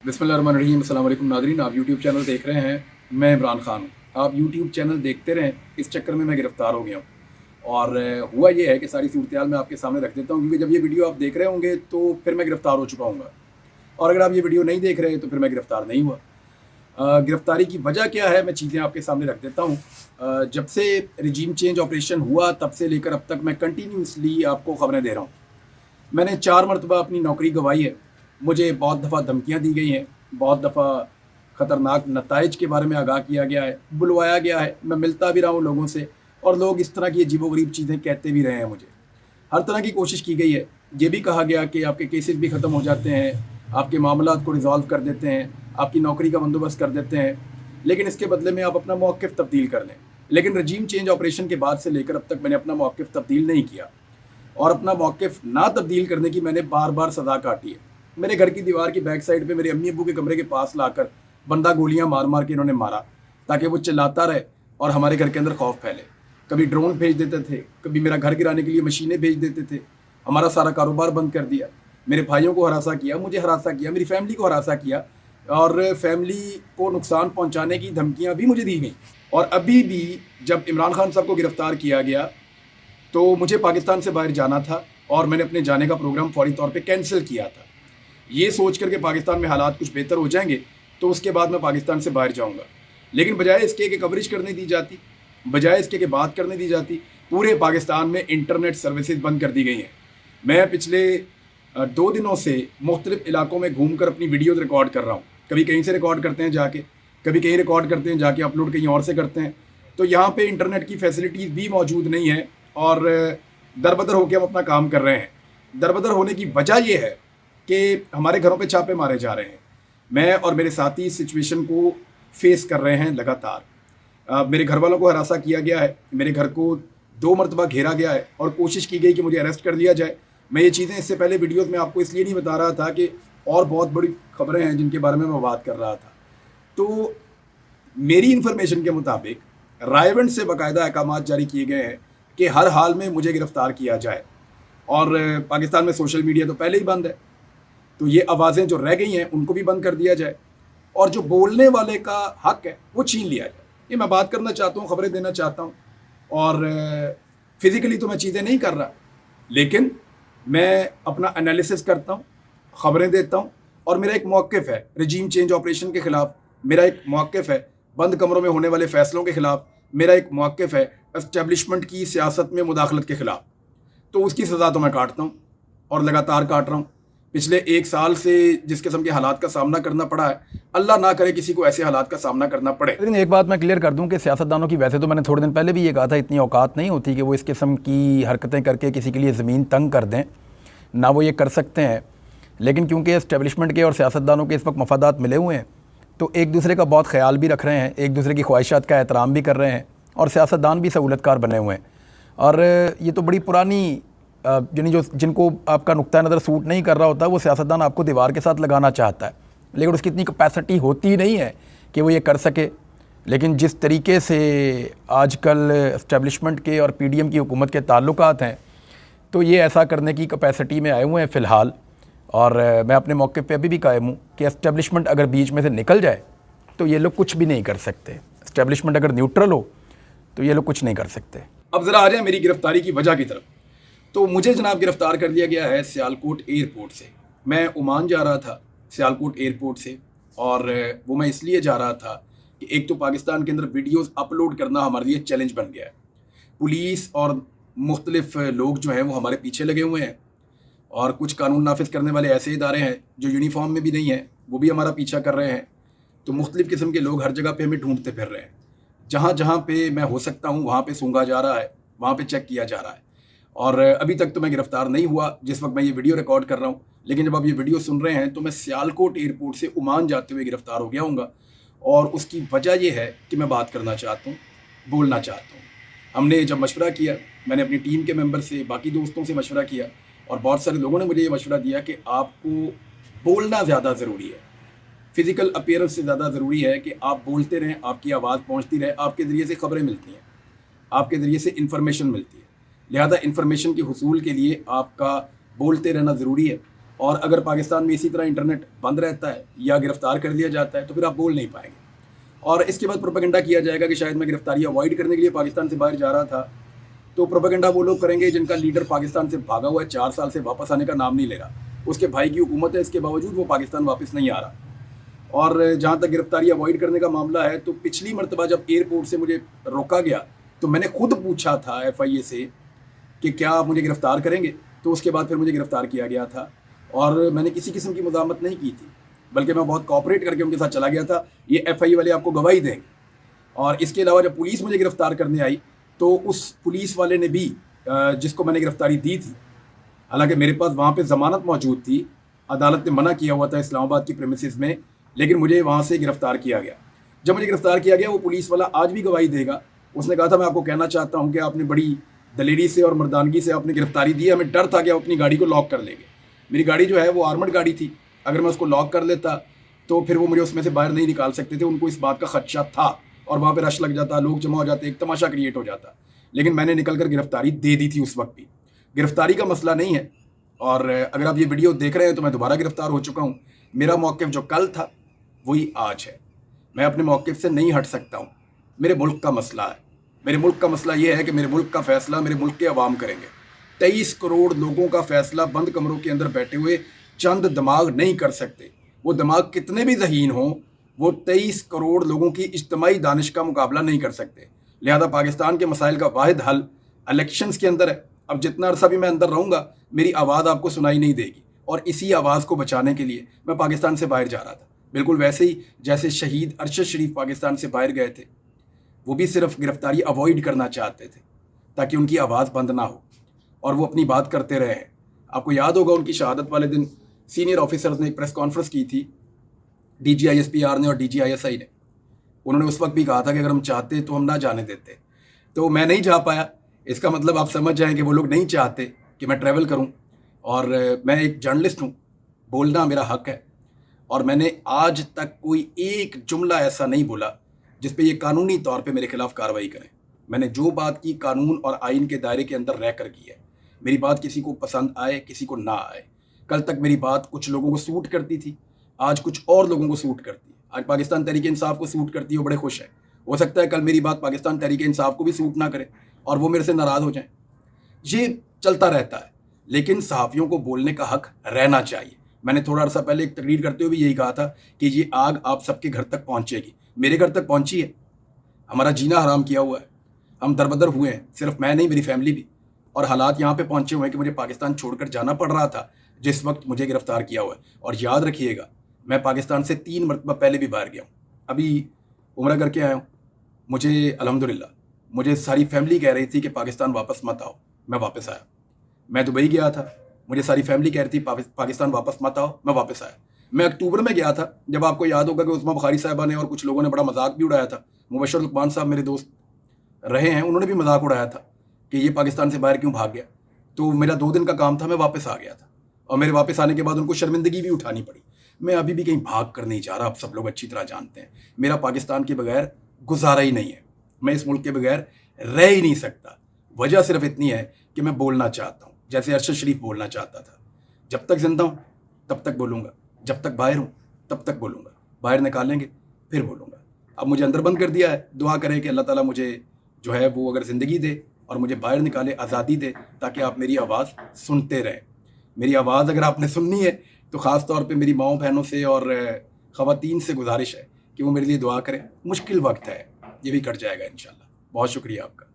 बिस्मिल्लाहिर्रहमानिर्रहीम। अस्सलाम वालेकुम नाज़रीन, आप यूट्यूब चैनल देख रहे हैं। मैं इमरान खान हूँ। आप यूट्यूब चैनल देखते रहें, इस चक्कर में मैं गिरफ़्तार हो गया हूँ। और हुआ ये है कि सारी सूरत-ए-हाल मैं आपके सामने रख देता हूँ, क्योंकि जब ये वीडियो आप देख रहे होंगे तो फिर मैं गिरफ़्तार हो चुका हूँगा, और अगर आप ये वीडियो नहीं देख रहे तो फिर मैं गिरफ़्तार नहीं हुआ। गिरफ़्तारी की वजह क्या है, मैं चीज़ें आपके सामने रख देता हूँ। जब से रिजीम चेंज ऑपरेशन हुआ तब से लेकर अब तक मैं कंटिन्यूसली आपको ख़बरें दे रहा हूँ। मैंने 4 मरतबा अपनी नौकरी गँवाई है। मुझे बहुत दफ़ा धमकियाँ दी गई हैं, बहुत दफ़ा ख़तरनाक नताइज के बारे में आगाह किया गया है, बुलवाया गया है। मैं मिलता भी रहा हूँ लोगों से, और लोग इस तरह की अजीबो-गरीब चीज़ें कहते भी रहे हैं मुझे। हर तरह की कोशिश की गई है। ये भी कहा गया कि आपके केसेस भी ख़त्म हो जाते हैं, आपके मामलात को रिज़ॉल्व कर देते हैं, आपकी नौकरी का बंदोबस्त कर देते हैं, लेकिन इसके बदले में आप अपना मौक़िफ़ तब्दील कर लें। लेकिन रजीम चेंज ऑपरेशन के बाद से लेकर अब तक मैंने अपना मौक़िफ़ तब्दील नहीं किया, और अपना मौक़िफ़ ना तब्दील करने की मैंने बार-बार सज़ा काटी है। मेरे घर की दीवार की बैक साइड पे मेरे अम्मी-अब्बू के कमरे के पास लाकर बंदा गोलियां मार-मार के इन्होंने मारा, ताकि वो चिल्लाता रहे और हमारे घर के अंदर खौफ फैले। कभी ड्रोन भेज देते थे, कभी मेरा घर गिराने के लिए मशीनें भेज देते थे, हमारा सारा कारोबार बंद कर दिया। मेरे भाइयों को हरासा किया, मुझे हरासा किया, मेरी फैमिली को हरासा किया, और फैमिली को नुकसान पहुँचाने की धमकियाँ भी मुझे दी गई। और अभी भी जब इमरान खान साहब को गिरफ़्तार किया गया तो मुझे पाकिस्तान से बाहर जाना था, और मैंने अपने जाने का प्रोग्राम फ़ौरी तौर पे कैंसिल किया था, ये सोच कर के पाकिस्तान में हालात कुछ बेहतर हो जाएंगे तो उसके बाद मैं पाकिस्तान से बाहर जाऊंगा। लेकिन बजाय इसके कि कवरेज करने दी जाती, बजाय इसके कि बात करने दी जाती, पूरे पाकिस्तान में इंटरनेट सर्विसेज बंद कर दी गई हैं। मैं पिछले 2 दिनों से मुख्तलिफ इलाकों में घूमकर अपनी वीडियोज़ रिकॉर्ड कर रहा हूँ। कभी कहीं से रिकॉर्ड करते हैं जाके, कभी कहीं रिकॉर्ड करते हैं जाके, अपलोड कहीं और से करते हैं। तो यहाँ पे इंटरनेट की फैसिलिटीज़ भी मौजूद नहीं है, और दरबदर होकर हम अपना काम कर रहे हैं। दरबदर होने की वजह यह है कि हमारे घरों पे छापे मारे जा रहे हैं। मैं और मेरे साथी इस सिचुएशन को फेस कर रहे हैं लगातार। मेरे घर वालों को हरासा किया गया है, मेरे घर को 2 मरतबा घेरा गया है, और कोशिश की गई कि मुझे अरेस्ट कर लिया जाए। मैं ये चीज़ें इससे पहले वीडियोज़ में आपको इसलिए नहीं बता रहा था कि और बहुत बड़ी खबरें हैं जिनके बारे में मैं बात कर रहा था। तो मेरी इन्फॉर्मेशन के मुताबिक रायबंद से बाकायदा अहकामात जारी किए गए हैं कि हर हाल में मुझे गिरफ़्तार किया जाए, और पाकिस्तान में सोशल मीडिया तो पहले ही बंद है, तो ये आवाज़ें जो रह गई हैं उनको भी बंद कर दिया जाए, और जो बोलने वाले का हक है वो छीन लिया जाए। ये मैं बात करना चाहता हूँ, खबरें देना चाहता हूँ, और फिज़िकली तो मैं चीज़ें नहीं कर रहा, लेकिन मैं अपना एनालिसिस करता हूँ, खबरें देता हूँ, और मेरा एक मौक़िफ़ है रजीम चेंज ऑपरेशन के ख़िलाफ़, मेरा एक मौक़िफ़ है बंद कमरों में होने वाले फ़ैसलों के ख़िलाफ़, मेरा एक मौक़िफ़ है एस्टेब्लिशमेंट की सियासत में मुदाखलत के ख़िलाफ़। तो उसकी सज़ा तो मैं काटता हूँ, और लगातार काट रहा हूँ। पिछले 1 साल से जिस किस्म के हालात का सामना करना पड़ा है, अल्लाह ना करे किसी को ऐसे हालात का सामना करना पड़े। लेकिन एक बात मैं क्लियर कर दूं कि सियासतदानों की, वैसे तो मैंने थोड़े दिन पहले भी ये कहा था, इतनी औकात नहीं होती कि वो इस किस्म की हरकतें करके किसी के लिए ज़मीन तंग कर दें, ना वो ये कर सकते हैं। लेकिन क्योंकि एस्टेब्लिशमेंट के और सियासतदानों के इस वक्त मफादात मिले हुए हैं, तो एक दूसरे का बहुत ख्याल भी रख रहे हैं, एक दूसरे की ख्वाहिशात का एहतराम भी कर रहे हैं, और सियासतदान भी सहूलतकार बने हुए हैं। और ये तो बड़ी पुरानी यानी जो जिनको आपका नुक्ता नज़र सूट नहीं कर रहा होता, वो सियासतदान आपको दीवार के साथ लगाना चाहता है, लेकिन उसकी इतनी कैपेसिटी होती नहीं है कि वो ये कर सके। लेकिन जिस तरीके से आजकल इस्टेब्लिशमेंट के और पीडीएम की हुकूमत के ताल्लुकात हैं, तो ये ऐसा करने की कैपेसिटी में आए हुए हैं फ़िलहाल। और मैं अपने मौके पे अभी भी कायम हूँ कि इस्टेब्लिशमेंट अगर बीच में से निकल जाए तो ये लोग कुछ भी नहीं कर सकते। इस्टेब्लिशमेंट अगर न्यूट्रल हो तो ये लोग कुछ नहीं कर सकते। अब ज़रा आ जाए मेरी गिरफ़्तारी की वजह की तरफ। तो मुझे जनाब गिरफ़्तार कर लिया गया है सियालकोट एयरपोर्ट से। मैं ओमान जा रहा था सियालकोट एयरपोर्ट से, और वो मैं इसलिए जा रहा था कि एक तो पाकिस्तान के अंदर वीडियोस अपलोड करना हमारे लिए चैलेंज बन गया है। पुलिस और मुख्तलिफ लोग जो हैं वो हमारे पीछे लगे हुए हैं, और कुछ कानून नाफिज करने वाले ऐसे इदारे हैं जो यूनिफॉर्म में भी नहीं हैं, वो भी हमारा पीछा कर रहे हैं। तो मुख्तलिफ़ किस्म के लोग हर जगह पे हमें ढूंढते फिर रहे हैं। जहाँ जहाँ पे मैं हो सकता हूँ वहाँ पे सूंघा जा रहा है, वहाँ पे चेक किया जा रहा है। और अभी तक तो मैं गिरफ़्तार नहीं हुआ जिस वक्त मैं ये वीडियो रिकॉर्ड कर रहा हूँ, लेकिन जब आप ये वीडियो सुन रहे हैं तो मैं सियालकोट एयरपोर्ट से ओमान जाते हुए गिरफ़्तार हो गया हूँगा। और उसकी वजह ये है कि मैं बात करना चाहता हूँ, बोलना चाहता हूँ। हमने जब मशवरा किया, मैंने अपनी टीम के मेंबर से, बाकी दोस्तों से मशवरा किया, और बहुत सारे लोगों ने मुझे ये मशवरा दिया कि आपको बोलना ज़्यादा ज़रूरी है, फ़िज़िकल अपीयरेंस से ज़्यादा ज़रूरी है कि आप बोलते रहें, आपकी आवाज़ पहुँचती रहे, आपके ज़रिए से ख़बरें मिलती हैं, आपके ज़रिए से इन्फॉर्मेशन मिलती है। लिहाजा इन्फॉर्मेशन के हुसूल के लिए आपका बोलते रहना ज़रूरी है। और अगर पाकिस्तान में इसी तरह इंटरनेट बंद रहता है या गिरफ्तार कर लिया जाता है तो फिर आप बोल नहीं पाएंगे। और इसके बाद प्रोपेगेंडा किया जाएगा कि शायद मैं गिरफ्तारी अवॉइड करने के लिए पाकिस्तान से बाहर जा रहा था। तो प्रोपेगेंडा वो लोग करेंगे जिनका लीडर पाकिस्तान से भागा हुआ है, 4 साल से वापस आने का नाम नहीं ले रहा, उसके भाई की हुकूमत है, इसके बावजूद वो पाकिस्तान वापस नहीं आ रहा। और जहाँ तक गिरफ्तारी अवॉइड करने का मामला है, तो पिछली मरतबा जब एयरपोर्ट से मुझे रोका गया तो मैंने खुद पूछा था FIA से कि क्या आप मुझे गिरफ़्तार करेंगे, तो उसके बाद फिर मुझे गिरफ़्तार किया गया था। और मैंने किसी किस्म की मुज़ाहमत नहीं की थी, बल्कि मैं बहुत कोऑपरेट करके उनके साथ चला गया था। ये FIA वाले आपको गवाही देंगे। और इसके अलावा जब पुलिस मुझे गिरफ़्तार करने आई तो उस पुलिस वाले ने भी जिसको मैंने गिरफ़्तारी दी थी, हालांकि मेरे पास वहाँ पे ज़मानत मौजूद थी, अदालत ने मना किया हुआ था इस्लामाबाद की प्रेमिसेस में, लेकिन मुझे वहाँ से गिरफ़्तार किया गया। जब मुझे गिरफ़्तार किया गया, वो पुलिस वाला आज भी गवाही देगा, उसने कहा था मैं आपको कहना चाहता हूँ कि आपने बड़ी दलेरी से और मर्दानगी से आपने गिरफ़्तारी दी, हमें डर था कि आप अपनी गाड़ी को लॉक कर लेंगे। मेरी गाड़ी जो है वो आर्मर्ड गाड़ी थी, अगर मैं उसको लॉक कर लेता तो फिर वो मुझे उसमें से बाहर नहीं निकाल सकते थे। उनको इस बात का खदशा था और वहाँ पर रश लग जाता, लोग जमा हो जाते, एक तमाशा क्रिएट हो जाता। लेकिन मैंने निकल कर गिरफ़्तारी दे दी थी उस वक्त भी। गिरफ़्तारी का मसला नहीं है। और अगर आप ये वीडियो देख रहे हैं तो मैं दोबारा गिरफ़्तार हो चुका हूँ। मेरा मौक़िफ़ जो कल था वही आज है। मैं अपने मौक़िफ़ से नहीं हट सकता हूँ। मेरे मुल्क का मसला है। मेरे मुल्क का मसला ये है कि मेरे मुल्क का फ़ैसला मेरे मुल्क के अवाम करेंगे। 23 करोड़ लोगों का फ़ैसला बंद कमरों के अंदर बैठे हुए चंद दिमाग नहीं कर सकते। वो दिमाग कितने भी ज़हीन हों, वो 23 करोड़ लोगों की इज्तिमाई दानिश का मुकाबला नहीं कर सकते। लिहाजा पाकिस्तान के मसाइल का वाहिद हल इलेक्शंस के अंदर है। अब जितना अरसा भी मैं अंदर रहूँगा, मेरी आवाज़ आपको सुनाई नहीं देगी। और इसी आवाज़ को बचाने के लिए मैं पाकिस्तान से बाहर जा रहा था, बिल्कुल वैसे ही जैसे शहीद अरशद शरीफ पाकिस्तान से बाहर गए थे। वो भी सिर्फ गिरफ्तारी अवॉइड करना चाहते थे ताकि उनकी आवाज़ बंद ना हो और वो अपनी बात करते रहे। आपको याद होगा उनकी शहादत वाले दिन सीनियर ऑफिसर्स ने एक प्रेस कॉन्फ्रेंस की थी, DGISPR ने और DGISI ने। उन्होंने उस वक्त भी कहा था कि अगर हम चाहते तो हम ना जाने देते। तो मैं नहीं जा पाया। इसका मतलब आप समझ जाएं कि वो लोग नहीं चाहते कि मैं ट्रैवल करूं। और मैं एक जर्नलिस्ट हूं, बोलना मेरा हक है। और मैंने आज तक कोई एक जुमला ऐसा नहीं बोला जिस पे ये कानूनी तौर पे मेरे खिलाफ कार्रवाई करें। मैंने जो बात की कानून और आइन के दायरे के अंदर रह कर की है। मेरी बात किसी को पसंद आए, किसी को ना आए। कल तक मेरी बात कुछ लोगों को सूट करती थी, आज कुछ और लोगों को सूट करती है। आज पाकिस्तान तहरीक इंसाफ को सूट करती है, वो बड़े खुश है। हो सकता है कल मेरी बात पाकिस्तान तहरीक इंसाफ को भी सूट ना करे और वो मेरे से नाराज़ हो जाएं। ये चलता रहता है, लेकिन सहाफ़ियों को बोलने का हक रहना चाहिए। मैंने थोड़ा अर्सा पहले एक तकरीर करते हुए भी यही कहा था कि ये आग आप सबके घर तक पहुँचेगी। मेरे घर तक पहुँची है। हमारा जीना हराम किया हुआ है, हम दरबदर हुए हैं, सिर्फ मैं नहीं मेरी फैमिली भी। और हालात यहाँ पे पहुँचे हुए हैं कि मुझे पाकिस्तान छोड़कर जाना पड़ रहा था जिस वक्त मुझे गिरफ़्तार किया हुआ है। और याद रखिएगा, मैं पाकिस्तान से 3 मरतबा पहले भी बाहर गया हूँ। अभी उम्रा करके आया हूँ। मुझे अल्हम्दुलिल्लाह मुझे सारी फैमिली कह रही थी कि पाकिस्तान वापस मत आओ, मैं वापस आया। मैं दुबई गया था, मुझे सारी फैमिली कह रही थी पाकिस्तान वापस मत आओ, मैं वापस आया। मैं अक्टूबर में गया था, जब आपको याद होगा कि उस्मा बुखारी साहिबा ने और कुछ लोगों ने बड़ा मजाक भी उड़ाया था। मुबशर लुकमान साहब मेरे दोस्त रहे हैं, उन्होंने भी मजाक उड़ाया था कि ये पाकिस्तान से बाहर क्यों भाग गया। तो मेरा 2 दिन का काम था, मैं वापस आ गया था। और मेरे वापस आने के बाद उनको शर्मिंदगी भी उठानी पड़ी। मैं अभी भी कहीं भाग कर नहीं जा रहा, आप सब लोग अच्छी तरह जानते हैं। मेरा पाकिस्तान के बगैर गुजारा ही नहीं है। मैं इस मुल्क के बगैर रह ही नहीं सकता। वजह सिर्फ इतनी है कि मैं बोलना चाहता हूँ, जैसे अरशद शरीफ बोलना चाहता था। जब तक जिंदा हूँ तब तक बोलूँगा, जब तक बाहर हूँ तब तक बोलूँगा। बाहर निकालेंगे फिर बोलूँगा। अब मुझे अंदर बंद कर दिया है। दुआ करें कि अल्लाह ताला मुझे जो है वो अगर ज़िंदगी दे और मुझे बाहर निकाले, आज़ादी दे, ताकि आप मेरी आवाज़ सुनते रहें। मेरी आवाज़ अगर आपने सुननी है तो ख़ास तौर पे मेरी माओ बहनों से और ख़वातीन से गुजारिश है कि वो मेरे लिए दुआ करें। मुश्किल वक्त है, ये भी कट जाएगा इंशाल्लाह। बहुत शुक्रिया आपका।